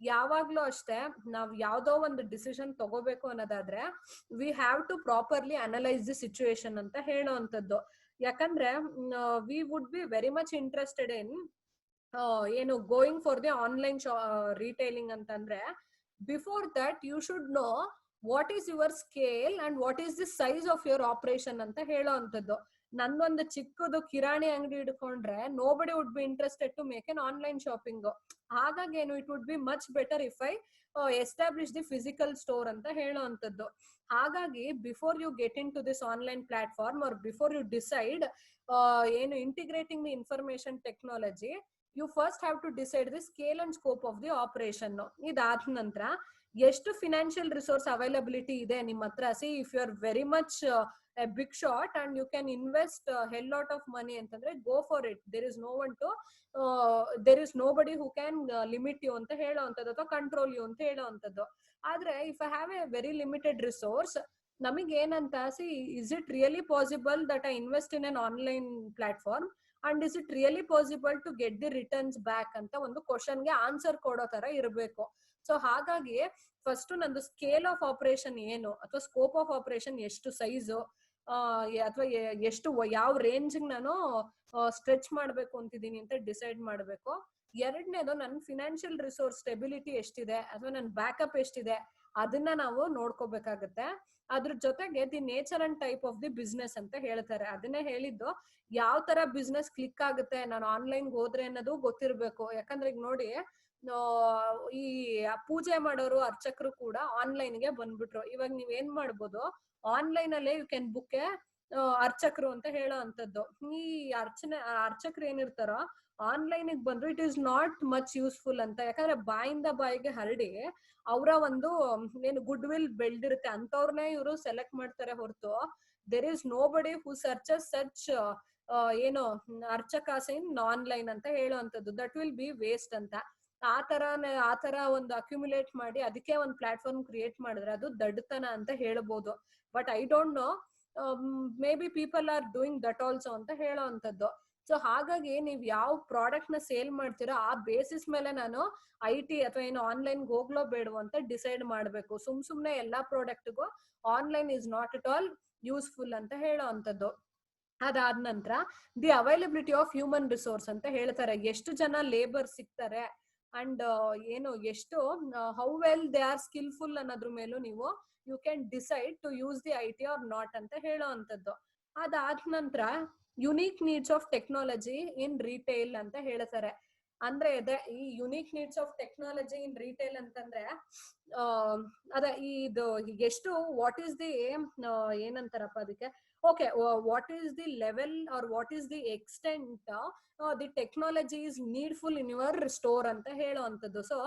Speaker 1: ಯಾವಾಗ್ಲೂ ಅಷ್ಟೇ, ನಾವ್ ಯಾವ್ದೋ ಒಂದು ಡಿಸಿಷನ್ ತಗೋಬೇಕು ಅನ್ನೋದಾದ್ರೆ we have to properly analyse the situation ಅಂತ ಹೇಳುವಂತದ್ದು. ಯಾಕಂದ್ರೆ we would be very much interested in ಏನು going for the online retailing ಅಂತಂದ್ರೆ, before that you should know what is your scale and what is the size of your operation ಅಂತ ಹೇಳುವಂತದ್ದು. ನಂದೊಂದು ಚಿಕ್ಕದು ಕಿರಾಣಿ ಅಂಗಡಿ ಇಟ್ಕೊಂಡ್ರೆ nobody would be interested to make an online shopping. ಹಾಗಾಗಿ ಏನು, it would be much better if I establish the physical store ಅಂತ ಹೇಳುವಂತದ್ದು. ಹಾಗಾಗಿ before you get into this online platform or before you decide ಏನು integrating the information technology, you first have to decide the scale and scope of the operation. ಇದಾದ ನಂತರ ಎಷ್ಟು ಫಿನಾನ್ಷಿಯಲ್ ರಿಸೋರ್ಸ್ ಅವೈಲಬಿಲಿಟಿ ಇದೆ ನಿಮ್ಮ ಹತ್ರ. If you are very much a big shot and you can invest a hell lot of money ಅಂತಂದ್ರೆ go for it. There is no one to there is nobody who can limit you ಅಂತ ಹೇಳುವಂತದ್ದು ಅಥವಾ ಕಂಟ್ರೋಲ್ ಯು ಅಂತ ಹೇಳುವಂತದ್ದು. ಆದ್ರೆ if I have a very limited resource, ನಮಗೆ ಏನಂತ is it really possible that I invest in an online platform and is it really possible to get the returns back ಅಂತ ಒಂದು ಕ್ವಶನ್ಗೆ ಆನ್ಸರ್ ಕೊಡೋ ತರ ಇರಬೇಕು. ಸೊ ಹಾಗಾಗಿ ಫಸ್ಟ್ ನಂದು ಸ್ಕೇಲ್ ಆಫ್ ಆಪರೇಷನ್ ಏನು ಅಥವಾ ಸ್ಕೋಪ್ ಆಫ್ ಆಪರೇಷನ್ ಎಷ್ಟು ಸೈಜು ಅಥವಾ ಎಷ್ಟು ಯಾವ ರೇಂಜ್ ನಾನು ಸ್ಟ್ರೆಚ್ ಮಾಡ್ಬೇಕು ಅಂತಿದ್ದೀನಿ ಅಂತ ಡಿಸೈಡ್ ಮಾಡ್ಬೇಕು. ಎರಡನೇದು ನನ್ನ ಫಿನಾನ್ಷಿಯಲ್ ರಿಸೋರ್ಸ್ ಸ್ಟೆಬಿಲಿಟಿ ಎಷ್ಟಿದೆ ಅಥವಾ ನನ್ನ ಬ್ಯಾಕಪ್ ಎಷ್ಟಿದೆ ಅದನ್ನ ನಾವು ನೋಡ್ಕೋಬೇಕಾಗತ್ತೆ. ಅದ್ರ ಜೊತೆಗೆ the nature and type of the business ಅಂತ ಹೇಳ್ತಾರೆ. ಅದನ್ನೇ ಹೇಳಿದ್ದು, ಯಾವ ತರ ಬಿಸ್ನೆಸ್ ಕ್ಲಿಕ್ ಆಗುತ್ತೆ ನಾನು ಆನ್ಲೈನ್ ಹೋದ್ರೆ ಅನ್ನೋದು ಗೊತ್ತಿರ್ಬೇಕು. ಯಾಕಂದ್ರೆ ಈಗ ನೋಡಿ, ಈ ಪೂಜೆ ಮಾಡೋರು ಅರ್ಚಕರು ಕೂಡ ಆನ್ಲೈನ್ಗೆ ಬಂದ್ಬಿಟ್ರು. ಇವಾಗ ನೀವ್ ಏನ್ ಮಾಡ್ಬೋದು, ಆನ್ಲೈನ್ ಅಲ್ಲೇ ಯು ಕ್ಯಾನ್ ಬುಕ್ ಅರ್ಚಕರು ಅಂತ ಹೇಳೋ ಅಂತದ್ದು. ಈ ಅರ್ಚಕರು ಏನಿರ್ತಾರೋ ಆನ್ಲೈನ್ ಬಂದ್ರು it is not much useful ಅಂತ. ಯಾಕಂದ್ರೆ ಬಾಯಿಂದ ಬಾಯಿಗೆ ಹರಡಿ ಅವರ ಒಂದು ಏನು ಗುಡ್ ವಿಲ್ ಬೆಳ್ದಿರುತ್ತೆ ಅಂತವ್ರನ್ನೇ ಇವರು ಸೆಲೆಕ್ಟ್ ಮಾಡ್ತಾರೆ ಹೊರತು ದೇರ್ ಇಸ್ ನೋ ಬಡಿ ಹೂ ಸರ್ಚಸ್ ಸಚ್ ಏನು ಅರ್ಚಕಾಸ್ ಇನ್ ಆನ್ಲೈನ್ ಅಂತ ಹೇಳುವಂಥದ್ದು, ದಟ್ ವಿಲ್ ಬಿ ವೇಸ್ಟ್ ಅಂತ. ಆ ತರ ಒಂದು ಅಕ್ಯುಮುಲೇಟ್ ಮಾಡಿ ಅದಕ್ಕೆ ಒಂದು ಪ್ಲಾಟ್ಫಾರ್ಮ್ ಕ್ರಿಯೇಟ್ ಮಾಡಿದ್ರೆ ಅದು ದಡ್ಡತನ ಅಂತ ಹೇಳ್ಬೋದು. But I don't know, may be people are doing that also ಅಂತ ಹೇಳೋ ಅಂತದ್ದು. ಸೊ ಹಾಗಾಗಿ ನೀವ್ ಯಾವ ಪ್ರಾಡಕ್ಟ್ ನ ಸೇಲ್ ಮಾಡ್ತೀರೋ ಆ ಬೇಸಿಸ್ ಮೇಲೆ ನಾನು IT ಅಥವಾ ಏನು ಆನ್ಲೈನ್ ಹೋಗ್ಲೋ ಬೇಡವೋ ಅಂತ ಡಿಸೈಡ್ ಮಾಡ್ಬೇಕು. ಸುಮ್ನೆ ಎಲ್ಲಾ ಪ್ರಾಡಕ್ಟ್ಗೂ online is not at all useful ಅಂತ ಹೇಳೋ ಅಂತದ್ದು. ಅದಾದ ನಂತರ the availability of human resource ಅಂತ ಹೇಳ್ತಾರೆ, ಎಷ್ಟು ಜನ ಲೇಬರ್ ಸಿಗ್ತಾರೆ ಅಂಡ್ ಏನು ಎಷ್ಟು how well they are skillful ಅನ್ನೋದ್ರ ಮೇಲೂ ನೀವು you can decide to use the IT or not ಅಂತ ಹೇಳೋ ಅಂತದ್ದು. ಅದಾದ ನಂತರ unique needs of technology in retail ಅಂತ ಹೇಳ್ತಾರೆ. ಅಂದ್ರೆ ಈ unique needs of technology in retail ಅಂತಂದ್ರೆ ಅದ ಇದು ಎಷ್ಟು ವಾಟ್ ಈಸ್ ದಿ ಏನಂತಾರಪ್ಪ ಅದಕ್ಕೆ, okay, what is the level or what is the extent the technology is needful in your store ಅಂತ ಹೇಳುವಂಥದ್ದು. So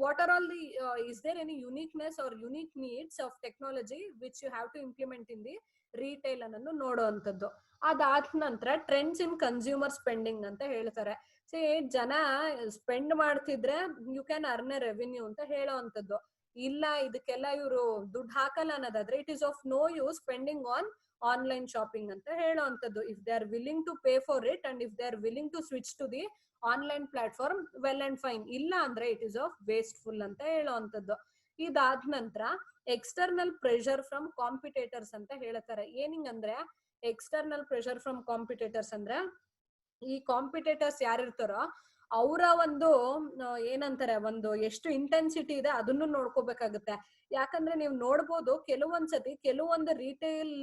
Speaker 1: what are all the is there any uniqueness or unique needs of technology which you have to implement in the retail ಅನ್ನೋದು ನೋಡುವಂಥದ್ದು. ಅದಾದ ನಂತರ ಟ್ರೆಂಡ್ಸ್ ಇನ್ ಕನ್ಸ್ಯೂಮರ್ ಸ್ಪೆಂಡಿಂಗ್ ಅಂತ ಹೇಳ್ತಾರೆ. ಸೊ ಜನ ಸ್ಪೆಂಡ್ ಮಾಡ್ತಿದ್ರೆ you can earn a revenue ಅಂತ ಹೇಳೋವಂಥದ್ದು. ಇಲ್ಲ ಇದಕ್ಕೆಲ್ಲ ಇವರು ದುಡ್ಡು ಹಾಕಲ್ಲ ಅನ್ನೋದಾದ್ರೆ it is of no use spending on online shopping ಅಂತ ಹೇಳುವಂಥದ್ದು. If they are willing to pay for it and if they are willing to switch to the online platform, well and fine. ಇಲ್ಲ ಅಂದ್ರೆ ಇಟ್ ಇಸ್ ಆಫ್ ವೇಸ್ಟ್ಫುಲ್ ಅಂತ ಹೇಳುವಂಥದ್ದು. ಇದಾದ ನಂತರ ಎಕ್ಸ್ಟರ್ನಲ್ ಪ್ರೆಷರ್ ಫ್ರಮ್ ಕಾಂಪಿಟೇಟರ್ಸ್ ಅಂತ ಹೇಳ್ತಾರೆ. ಏನಿಂಗಂದ್ರೆ ಎಕ್ಸ್ಟರ್ನಲ್ ಪ್ರೆಷರ್ ಫ್ರಮ್ ಕಾಂಪಿಟೇಟರ್ಸ್ ಅಂದ್ರೆ ಈ ಕಾಂಪಿಟೇಟರ್ಸ್ ಯಾರಿರ್ತಾರೋ ಅವರ ಒಂದು ಏನಂತಾರೆ ಒಂದು ಎಷ್ಟು ಇಂಟೆನ್ಸಿಟಿ ಇದೆ ಅದನ್ನು ನೋಡ್ಕೋಬೇಕಾಗುತ್ತೆ. ಯಾಕಂದ್ರೆ ನೀವು ನೋಡ್ಬೋದು ಕೆಲವೊಂದ್ಸತಿ ಕೆಲವೊಂದು ರಿಟೇಲ್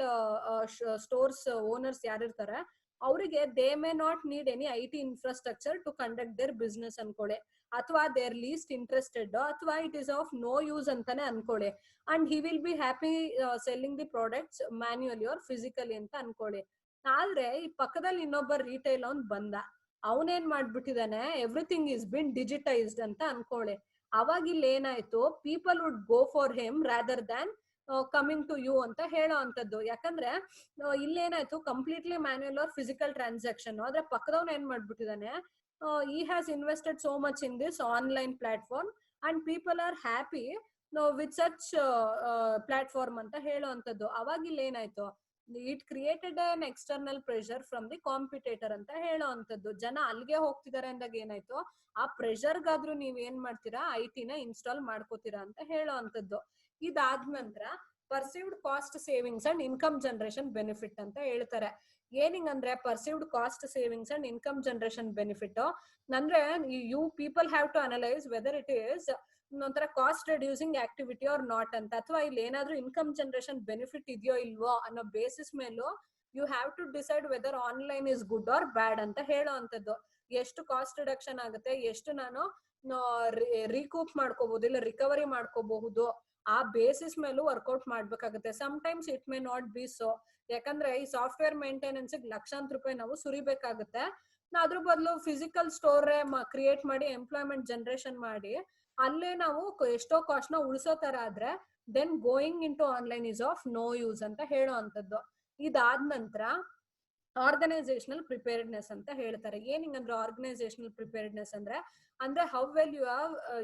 Speaker 1: ಸ್ಟೋರ್ಸ್ ಓನರ್ಸ್ ಯಾರಿರ್ತಾರೆ ಅವರಿಗೆ they may not need any IT infrastructure to conduct their business ಅನ್ಕೊಳ್ಳಿ, ಅಥವಾ ದೇ ಆರ್ ಲೀಸ್ಟ್ ಇಂಟ್ರೆಸ್ಟೆಡ್, ಅಥವಾ it is of no use ಅಂತಾನೆ ಅನ್ಕೊಳ್ಳಿ. And he will be happy selling the products manually or physically ಅಂತ ಅನ್ಕೊಳ್ಳಿ. ಆದ್ರೆ ಈ ಪಕ್ಕದಲ್ಲಿ ಇನ್ನೊಬ್ಬ ರಿಟೇಲ್ ಅವ್ನ್ ಬಂದ, ಅವನೇನ್ ಮಾಡ್ಬಿಟ್ಟಿದಾನೆ ಎವ್ರಿಥಿಂಗ್ ಇಸ್ ಬಿನ್ ಡಿಜಿಟೈಸ್ಡ್ ಅಂತ ಅನ್ಕೊಳ್ಳಿ. ಅವಾಗ ಇಲ್ಲಿ ಏನಾಯ್ತು, people would go for him rather than coming to you ಅಂತ ಹೇಳೋ ಅಂತದ್ದು. ಯಾಕಂದ್ರೆ ಇಲ್ಲೇನಾಯ್ತು completely manual or physical transaction. ಆದ್ರೆ ಪಕ್ಕದವ್ನ ಏನ್ ಮಾಡ್ಬಿಟ್ಟಿದಾನೆ, he has invested so much in this online platform and people are happy with such platform ಅಂತ ಹೇಳೋ ಅಂತದ್ದು. ಅವಾಗ ಇಲ್ಲಿ ಏನಾಯ್ತು, it created an external pressure from the competitor ಅಂತ ಹೇಳೋ ಅಂತದ್ದು. ಜನ ಅಲ್ಲಿಗೆ ಹೋಗ್ತಿದಾರೆ ಅಂದಾಗ ಏನಾಯ್ತು, ಆ ಪ್ರೆಷರ್ಗಾದ್ರೂ ನೀವ್ ಏನ್ ಮಾಡ್ತೀರಾ IT ನ ಇನ್ಸ್ಟಾಲ್ ಮಾಡ್ಕೋತೀರಾ ಅಂತ ಹೇಳೋ ಅಂತದ್ದು. ಇದಾದ ನಂತರ perceived cost savings and income generation benefit ಅಂತ ಹೇಳ್ತಾರೆ. ಏನಿಂಗಂದ್ರೆ perceived cost savings and income generation benefit ಅಂದ್ರೆ you people have to analyse whether it is ಒಂಥರ cost reducing activity or not ಅಂತ, ಅಥವಾ ಇಲ್ಲಿ ಏನಾದ್ರೂ ಇನ್ಕಮ್ ಜನರೇಷನ್ ಬೆನಿಫಿಟ್ ಇದೆಯೋ ಇಲ್ವೋ ಅನ್ನೋ ಬೇಸಿಸ್ ಮೇಲೂ you have to decide whether online is good or bad ಅಂತ ಹೇಳೋ ಅಂತದ್ದು. ಎಷ್ಟು ಕಾಸ್ಟ್ ರಿಡಕ್ಷನ್ ಆಗುತ್ತೆ, ಎಷ್ಟು ನಾನು ರೀಕೂಪ್ ಮಾಡ್ಕೋಬಹುದು ಇಲ್ಲ ರಿಕವರಿ ಮಾಡ್ಕೋಬಹುದು, ಆ ಬೇಸಿಸ್ ಮೇಲೂ ವರ್ಕೌಟ್ ಮಾಡ್ಬೇಕಾಗುತ್ತೆ. Sometimes it may not be so, ಯಾಕಂದ್ರೆ ಈ ಸಾಫ್ಟ್ವೇರ್ ಮೇಂಟೆನೆನ್ಸ್ ಲಕ್ಷಾಂತರ ರೂಪಾಯಿ ನಾವು ಸುರಿಬೇಕಾಗುತ್ತೆ. ಅದ್ರ ಬದಲು ಫಿಸಿಕಲ್ ಸ್ಟೋರ್ ಕ್ರಿಯೇಟ್ ಮಾಡಿ ಎಂಪ್ಲಾಯ್ಮೆಂಟ್ ಜನರೇಷನ್ ಮಾಡಿ ಅಲ್ಲೇ ನಾವು ಎಷ್ಟೋ ಕಾಸ್ಟ್ ನ ಉಳಿಸೋ ತರ ಆದ್ರೆ then going in to online is of no use ಅಂತ ಹೇಳೋ ಅಂತದ್ದು. ಇದಾದ ನಂತರ ಆರ್ಗನೈಸೇಷನಲ್ ಪ್ರಿಪೇರ್ಡ್ನೆಸ್ ಅಂತ ಹೇಳ್ತಾರೆ. ಏನಿಂಗಂದ್ರೆ ಆರ್ಗನೈಸೇಷನಲ್ ಪ್ರಿಪೇರ್ಡ್ನೆಸ್ ಅಂದ್ರೆ how well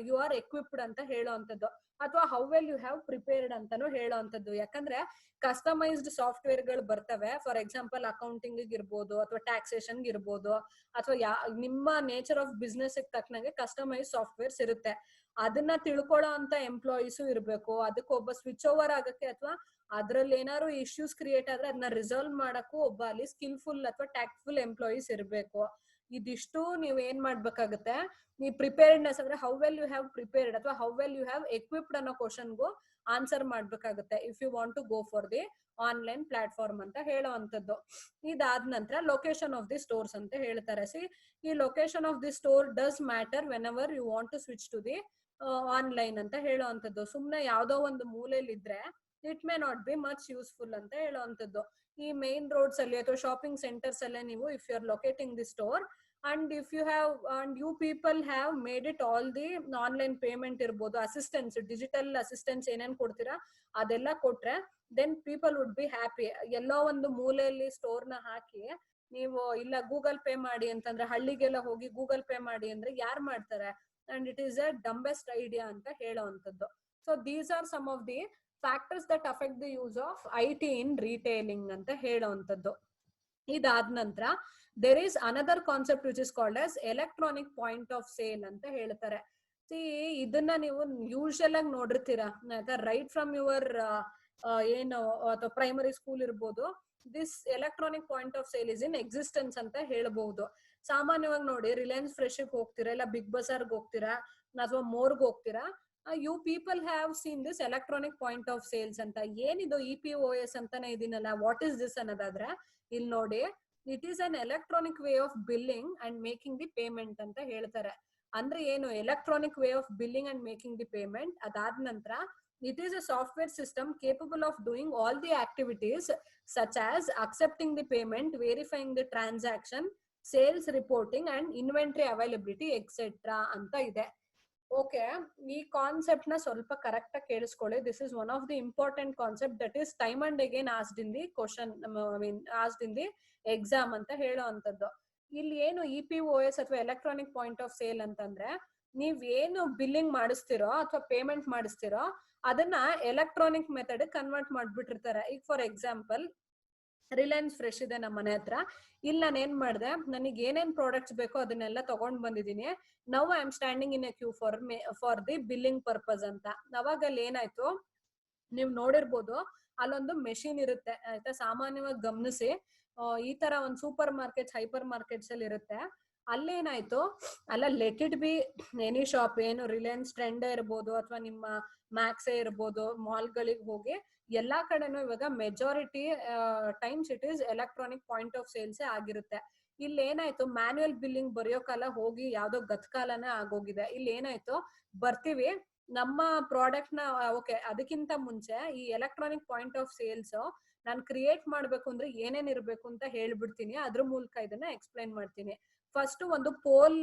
Speaker 1: you are equipped ಅಂತ ಹೇಳೋ ಅಂತದ್ದು, ಅಥವಾ how well you have prepared ಅಂತಾನು ಹೇಳೋ ಅಂತದ್ದು. ಯಾಕಂದ್ರೆ ಕಸ್ಟಮೈಸ್ಡ್ ಸಾಫ್ಟ್ವೇರ್ ಗಳು ಬರ್ತವೆ, ಫಾರ್ ಎಕ್ಸಾಂಪಲ್ ಅಕೌಂಟಿಂಗ್ ಇರ್ಬೋದು ಅಥವಾ ಟ್ಯಾಕ್ಸೇಷನ್ ಇರ್ಬೋದು, ಅಥವಾ ನಿಮ್ಮ ನೇಚರ್ ಆಫ್ ಬಿಸ್ನೆಸ್ ತಕ್ಕನಾಗೆ ಕಸ್ಟಮೈಸ್ ಸಾಫ್ಟ್ವೇರ್ಸ್ ಇರುತ್ತೆ. ಅದನ್ನ ತಿಳ್ಕೊಳ್ಳೋ ಅಂತ ಎಂಪ್ಲಾಯೀಸು ಇರ್ಬೇಕು. ಅದಕ್ಕೆ ಒಬ್ಬ ಸ್ವಿಚ್ ಓವರ್ ಆಗಕ್ಕೆ ಅಥವಾ ಅದ್ರಲ್ಲಿ ಏನಾದ್ರು ಇಶ್ಯೂಸ್ ಕ್ರಿಯೇಟ್ ಆದ್ರೆ ಅದನ್ನ ರಿಸಾಲ್ವ್ ಮಾಡಕ್ಕೂ ಒಬ್ಬ ಅಲ್ಲಿ ಸ್ಕಿಲ್ಫುಲ್ ಅಥವಾ ಟ್ಯಾಕ್ಟ್ಫುಲ್ ಎಂಪ್ಲಾಯೀಸ್ ಇರ್ಬೇಕು. ಇದಿಷ್ಟು ನೀವ್ ಏನ್ ಮಾಡ್ಬೇಕಾಗತ್ತೆ, ಈ ಪ್ರಿಪೇರ್ಡ್ನೆಸ್ ಅಂದ್ರೆ how well you have prepared ಅಥವಾ how well you have equipped ಅನ್ನೋ ಕ್ವಶನ್ಗೂ ಆನ್ಸರ್ ಮಾಡ್ಬೇಕಾಗುತ್ತೆ if you want to go for the online platform ಅಂತ ಹೇಳೋ ಅಂತದ್ದು. ಇದಾದ ನಂತರ ಲೊಕೇಶನ್ ಆಫ್ ದಿ ಸ್ಟೋರ್ಸ್ ಅಂತ ಹೇಳ್ತಾರೆ. ಸಿ ಈ location of the store does matter whenever you want to switch to the online ಅಂತ ಹೇಳೋ ಅಂತದ್ದು. ಸುಮ್ನೆ ಯಾವ್ದೋ ಒಂದು ಮೂಲೆಯಲ್ಲಿ ಇದ್ರೆ it may not be much useful ಅಂತ ಹೇಳೋ ಅಂತದ್ದು. ಈ ಮೇನ್ ರೋಡ್ಸ್ ಅಲ್ಲಿ ಅಥವಾ ಶಾಪಿಂಗ್ ಸೆಂಟರ್ಸ್ ಅಲ್ಲೇ ನೀವು if you are locating the store and if you have and you people have made it all the online payment ಇರ್ಬೋದು, ಅಸಿಸ್ಟೆನ್ಸ್ ಡಿಜಿಟಲ್ ಅಸಿಸ್ಟೆನ್ಸ್ ಏನೇನ್ ಕೊಡ್ತೀರಾ ಅದೆಲ್ಲ ಕೊಟ್ರೆ then people would be happy. ಎಲ್ಲೋ ಒಂದು ಮೂಲೆಯಲ್ಲಿ ಸ್ಟೋರ್ ನ ಹಾಕಿ ನೀವು ಇಲ್ಲ ಗೂಗಲ್ ಪೇ ಮಾಡಿ ಅಂತಂದ್ರೆ ಹಳ್ಳಿಗೆಲ್ಲ ಹೋಗಿ ಗೂಗಲ್ ಪೇ ಮಾಡಿ ಅಂದ್ರೆ ಯಾರು ಮಾಡ್ತಾರೆ? And it is a dumbest idea ಅಂತ ಹೇಳೋವಂಥದ್ದು. So these are some of the factors that affect the use of IT in retailing ಅಂತ ಹೇಳೋವಂಥದ್ದು. ಇದಾದ ನಂತರ there is another concept which is called as electronic point of sale ಅಂತ ಹೇಳ್ತಾರೆ. ಇದನ್ನ ನೀವು ಯೂಶಲ್ ಆಗಿ ನೋಡಿರ್ತೀರಾ ಆಯ್ತಾ, ರೈಟ್ ಫ್ರಮ್ ಯುವರ್ ಏನು ಅಥವಾ ಪ್ರೈಮರಿ ಸ್ಕೂಲ್ ಇರ್ಬೋದು, this electronic point of sale is in existence ಅಂತ ಹೇಳ್ಬಹುದು. ಸಾಮಾನ್ಯವಾಗಿ ನೋಡಿ, ರಿಲಯನ್ಸ್ ಫ್ರೆಶ್ ಹೋಗ್ತೀರಾ, ಇಲ್ಲ ಬಿಗ್ ಬಜಾರ್ಗೆ ಹೋಗ್ತೀರಾ, ಅಥವಾ ಮೋರ್ಗ್ ಹೋಗ್ತೀರಾ, you people have seen this electronic point of sales ಅಂತ. ಏನಿದು EPOS ಅಂತಾನೆ ಇದೀನಲ್ಲ, ವಾಟ್ ಇಸ್ ದಿಸ್ ಅನ್ನೋದಾದ್ರೆ ಇಲ್ಲಿ ನೋಡಿ, it is an electronic way of billing and making the payment ಅಂತ ಹೇಳ್ತಾರೆ. ಅಂದ್ರೆ ಏನು electronic way of billing and making the payment? ಅದಾದ ನಂತರ it is a software system capable of doing all the activities such as accepting the payment, verifying the transaction, sales reporting and inventory availability etc ಅಂತ ಇದೆ. ಓಕೆ, ಈ ಕಾನ್ಸೆಪ್ಟ್ ನ ಸ್ವಲ್ಪ ಕರೆಕ್ಟ್ ಆಗಿ ಕೇಳಿಸ್ಕೊಳ್ಳಿ. This is one of the important concept that is time and again asked in the question, asked in the exam ಅಂತ ಹೇಳೋವಂಥದ್ದು. ಇಲ್ಲಿ ಏನು EPOS ಅಥವಾ ಎಲೆಕ್ಟ್ರಾನಿಕ್ ಪಾಯಿಂಟ್ ಆಫ್ ಸೇಲ್ ಅಂತಂದ್ರೆ, ನೀವ್ ಏನು ಬಿಲ್ಲಿಂಗ್ ಮಾಡಿಸ್ತಿರೋ ಅಥವಾ ಪೇಮೆಂಟ್ ಮಾಡಿಸ್ತಿರೋ ಅದನ್ನ ಎಲೆಕ್ಟ್ರಾನಿಕ್ ಮೆಥಡ್ ಕನ್ವರ್ಟ್ ಮಾಡ್ಬಿಟ್ಟಿರ್ತಾರೆ. ಈಗ ಫಾರ್ ಎಕ್ಸಾಂಪಲ್ ರಿಲಯನ್ಸ್ ಫ್ರೆಶ್ ಇದೆ ನಮ್ಮ ಮನೆ ಹತ್ರ. ಇಲ್ಲಿ ನಾನು ಏನ್ ಮಾಡಿದೆ, ನನಗೆ ಏನೇನ್ ಪ್ರಾಡಕ್ಟ್ಸ್ ಬೇಕೋ ಅದನ್ನೆಲ್ಲ ತಗೊಂಡ್ ಬಂದಿದ್ದೀನಿ. Now I am standing in a queue for the billing purpose ಅಂತ. ಅವಾಗ ಅಲ್ಲಿ ಏನಾಯ್ತು, ನೀವು ನೋಡಿರ್ಬೋದು, ಅಲ್ಲೊಂದು ಮೆಷಿನ್ ಇರುತ್ತೆ ಆಯ್ತಾ. ಸಾಮಾನ್ಯವಾಗಿ ಗಮನಿಸಿ, ಈ ತರ ಒಂದು ಸೂಪರ್ ಮಾರ್ಕೆಟ್ಸ್, ಹೈಪರ್ ಮಾರ್ಕೆಟ್ಸ್ ಅಲ್ಲಿ ಇರುತ್ತೆ. ಅಲ್ಲೇನಾಯ್ತು, ಅಲ್ಲ let it be any shop, ಏನು ರಿಲಯನ್ಸ್ ಟ್ರೆಂಡ್ ಇರ್ಬೋದು ಅಥವಾ ನಿಮ್ಮ ಮ್ಯಾಕ್ಸೇ ಇರ್ಬೋದು, ಮಾಲ್ಗಳಿಗೆ ಹೋಗಿ ಎಲ್ಲಾ ಕಡೆನೂ ಇವಾಗ majority times it is electronic point of sales ಆಗಿರುತ್ತೆ. ಇಲ್ಲಿ ಏನಾಯ್ತು, ಮ್ಯಾನ್ಯುಯಲ್ ಬಿಲ್ಲಿಂಗ್ ಬರೆಯೋ ಕಾಲ ಹೋಗಿ ಯಾವ್ದೋ ಗತ್ಕಾಲನೇ ಆಗೋಗಿದೆ. ಇಲ್ಲಿ ಏನಾಯ್ತು, ಬರ್ತೀವಿ ನಮ್ಮ ಪ್ರಾಡಕ್ಟ್ ನ, ಓಕೆ, ಅದಕ್ಕಿಂತ ಮುಂಚೆ ಈ ಎಲೆಕ್ಟ್ರಾನಿಕ್ ಪಾಯಿಂಟ್ ಆಫ್ ಸೇಲ್ಸ್ ನಾನು ಕ್ರಿಯೇಟ್ ಮಾಡ್ಬೇಕು ಅಂದ್ರೆ ಏನೇನ್ ಇರ್ಬೇಕು ಅಂತ ಹೇಳ್ಬಿಡ್ತೀನಿ. ಅದ್ರ ಮೂಲಕ ಇದನ್ನ ಎಕ್ಸ್ಪ್ಲೈನ್ ಮಾಡ್ತೀನಿ. ಫಸ್ಟ್ ಒಂದು ಪೋಲ್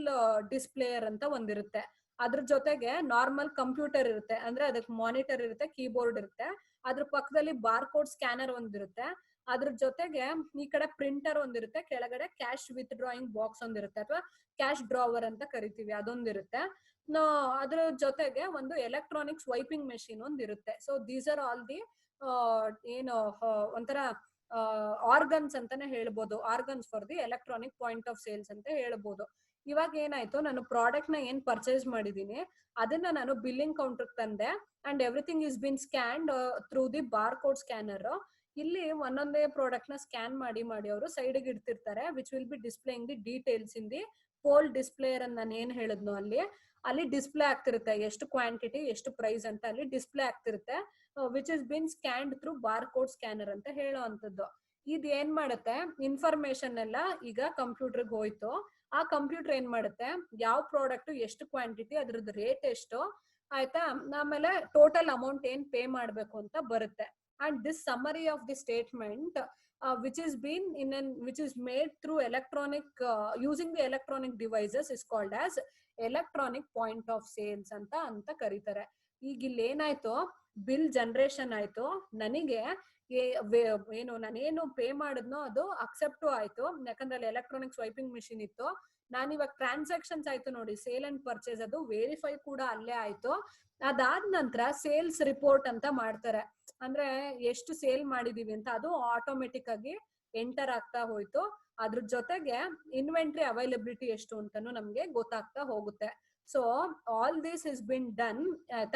Speaker 1: ಡಿಸ್ಪ್ಲೇಯರ್ ಅಂತ ಒಂದಿರುತ್ತೆ. ಅದ್ರ ಜೊತೆಗೆ ನಾರ್ಮಲ್ ಕಂಪ್ಯೂಟರ್ ಇರುತ್ತೆ, ಅಂದ್ರೆ ಅದಕ್ಕೆ ಮಾನಿಟರ್ ಇರುತ್ತೆ, ಕೀಬೋರ್ಡ್ ಇರುತ್ತೆ. ಅದ್ರ ಪಕ್ಕದಲ್ಲಿ ಬಾರ್ ಕೋಡ್ ಸ್ಕ್ಯಾನರ್ ಒಂದಿರುತ್ತೆ. ಅದ್ರ ಜೊತೆಗೆ ಈ ಕಡೆ ಪ್ರಿಂಟರ್ ಒಂದಿರುತ್ತೆ, ಕೆಳಗಡೆ ಕ್ಯಾಶ್ ವಿತ್ ಡ್ರಾಯಿಂಗ್ ಬಾಕ್ಸ್ ಒಂದಿರುತ್ತೆ ಅಥವಾ ಕ್ಯಾಶ್ ಡ್ರಾವರ್ ಅಂತ ಕರಿತೀವಿ, ಅದೊಂದಿರುತ್ತೆ. ಅದ್ರ ಜೊತೆಗೆ ಒಂದು ಎಲೆಕ್ಟ್ರಾನಿಕ್ ಸ್ವೈಪಿಂಗ್ ಮೆಷಿನ್ ಒಂದಿರುತ್ತೆ. So these are all the ಏನು ಒಂಥರ ಆರ್ಗನ್ಸ್ ಅಂತಾನೆ ಹೇಳ್ಬೋದು, organs for the electronic point of sales ಅಂತ ಹೇಳ್ಬೋದು. ಇವಾಗ ಏನಾಯ್ತು, ನಾನು ಪ್ರಾಡಕ್ಟ್ ನ ಏನ್ ಪರ್ಚೇಸ್ ಮಾಡಿದೀನಿ ಅದನ್ನ ನಾನು ಬಿಲ್ಲಿಂಗ್ ಕೌಂಟರ್ ತಂದೆ and everything is been scanned through the bar code scanner. ಇಲ್ಲಿ ಒಂದೊಂದೇ ಪ್ರಾಡಕ್ಟ್ ನ ಸ್ಕ್ಯಾನ್ ಮಾಡಿ ಅವರು ಸೈಡ್ಗೆ ಇಡ್ತಿರ್ತಾರೆ, which will be displaying the details in the pole displayer ಅಂತ ನಾನು ಏನ್ ಹೇಳಿದ್ನೋ ಅಲ್ಲಿ ಡಿಸ್ಪ್ಲೇ ಆಗ್ತಿರುತ್ತೆ, ಎಷ್ಟು ಕ್ವಾಂಟಿಟಿ ಎಷ್ಟು ಪ್ರೈಸ್ ಅಂತ ಅಲ್ಲಿ ಡಿಸ್ಪ್ಲೇ ಆಗ್ತಿರುತ್ತೆ, which is been scanned through bar code scanner ಅಂತ ಹೇಳೋ ಅಂತದ್ದು. ಇದ್ ಏನ್ ಮಾಡುತ್ತೆ, ಇನ್ಫಾರ್ಮೇಶನ್ ಎಲ್ಲ ಈಗ ಕಂಪ್ಯೂಟರ್ಗೆ ಹೋಯ್ತು. ಆ ಕಂಪ್ಯೂಟರ್ ಏನ್ ಮಾಡುತ್ತೆ, ಯಾವ ಪ್ರಾಡಕ್ಟ್ ಎಷ್ಟು ಕ್ವಾಂಟಿಟಿ, ಅದ್ರದ್ದು ರೇಟ್ ಎಷ್ಟು ಆಯ್ತಾ, ಆಮೇಲೆ ಟೋಟಲ್ ಅಮೌಂಟ್ ಏನ್ ಪೇ ಮಾಡ್ಬೇಕು ಅಂತ ಬರುತ್ತೆ. And this summary of the statement which is made through electronic using the electronic devices is called as electronic point of sales ಅಂತ ಕರೀತಾರೆ. ಈಗ ಇಲ್ಲಿ ಏನಾಯ್ತು, ಬಿಲ್ ಜನರೇಷನ್ ಆಯ್ತು, ನನಗೆ ಏನು ನಾನೇನು ಪೇ ಮಾಡಿದ್ನೋ ಅದು ಅಕ್ಸೆಪ್ಟು ಆಯ್ತು, ಯಾಕಂದ್ರೆ ಅಲ್ಲಿ ಎಲೆಕ್ಟ್ರಾನಿಕ್ ಸ್ವೈಪಿಂಗ್ ಮಿಷಿನ್ ಇತ್ತು. ನಾನು ಇವಾಗ ಟ್ರಾನ್ಸಾಕ್ಷನ್ಸ್ ಆಯ್ತು ನೋಡಿ, ಸೇಲ್ ಅಂಡ್ ಪರ್ಚೇಸ್, ಅದು ವೆರಿಫೈ ಕೂಡ ಅಲ್ಲೇ ಆಯ್ತು. ಅದಾದ ನಂತರ ಸೇಲ್ಸ್ ರಿಪೋರ್ಟ್ ಅಂತ ಮಾಡ್ತಾರೆ, ಅಂದ್ರೆ ಎಷ್ಟು ಸೇಲ್ ಮಾಡಿದೀವಿ ಅಂತ ಅದು ಆಟೋಮೆಟಿಕ್ ಆಗಿ ಎಂಟರ್ ಆಗ್ತಾ ಹೋಯ್ತು. ಅದ್ರ ಜೊತೆಗೆ ಇನ್ವೆಂಟ್ರಿ ಅವೈಲಬಿಲಿಟಿ ಎಷ್ಟು ಅಂತಾನು ನಮ್ಗೆ ಗೊತ್ತಾಗ್ತಾ ಹೋಗುತ್ತೆ. So all this is been done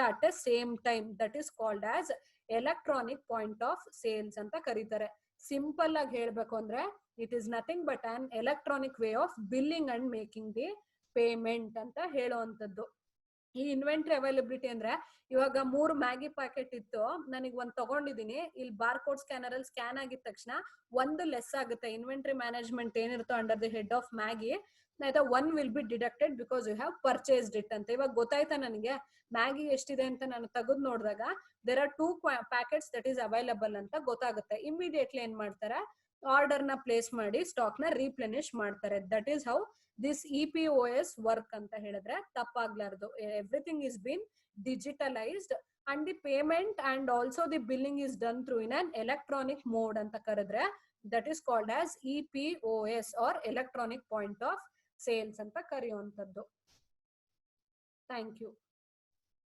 Speaker 1: at A same time, that is called as electronic point of sales ಅಂತ ಕರೀತಾರೆ. ಸಿಂಪಲ್ ಆಗಿ ಹೇಳ್ಬೇಕು ಅಂದ್ರೆ it is nothing but on electronic way of billing and making the payment ಅಂತ ಹೇಳುವಂತದ್ದು. ಈ ಇನ್ವೆಂಟ್ರಿ ಅವೈಲಬಿಲಿಟಿ ಅಂದ್ರೆ ಇವಾಗ 3 ಮ್ಯಾಗಿ ಪ್ಯಾಕೆಟ್ ಇತ್ತು, ನನಗೆ ಒಂದ್ ತಗೊಂಡಿದೀನಿ, ಇಲ್ಲಿ ಬಾರ್ ಕೋಡ್ ಸ್ಕ್ಯಾನರ್ ಅಲ್ಲಿ ಸ್ಕ್ಯಾನ್ ಆಗಿದ ತಕ್ಷಣ ಒಂದು ಲೆಸ್ ಆಗುತ್ತೆ. ಇನ್ವೆಂಟ್ರಿ ಮ್ಯಾನೇಜ್ಮೆಂಟ್ ಏನಿರುತ್ತೋ under the head of Maggi ಆಯ್ತಾ, 1 will be deducted because you have purchased it ಅಂತ. ಇವಾಗ ಗೊತ್ತಾಯ್ತಾ ನನಗೆ ಮ್ಯಾಗಿ ಎಷ್ಟಿದೆ ಅಂತ ನಾನು ತೆಗೆದು ನೋಡಿದಾಗ there are 2 packets that is available ಅಂತ ಗೊತ್ತಾಗುತ್ತೆ. ಇಮಿಡಿಯೇಟ್ಲಿ ಏನ್ ಮಾಡ್ತಾರೆ, ಆರ್ಡರ್ ನ ಪ್ಲೇಸ್ ಮಾಡಿ ಸ್ಟಾಕ್ ನ ರೀಪ್ಲೆನಿಶ್ ಮಾಡ್ತಾರೆ. That is how this EPOS work ಅಂತ ಹೇಳಿದ್ರೆ ತಪ್ಪಾಗ್ಲಾರ್ದು. Everything is been digitalised and the payment and also the billing is done through in an electronic mode anta karidre, that is called as EPOS or electronic point of sales anta kariyuvanthaddu. Thank you.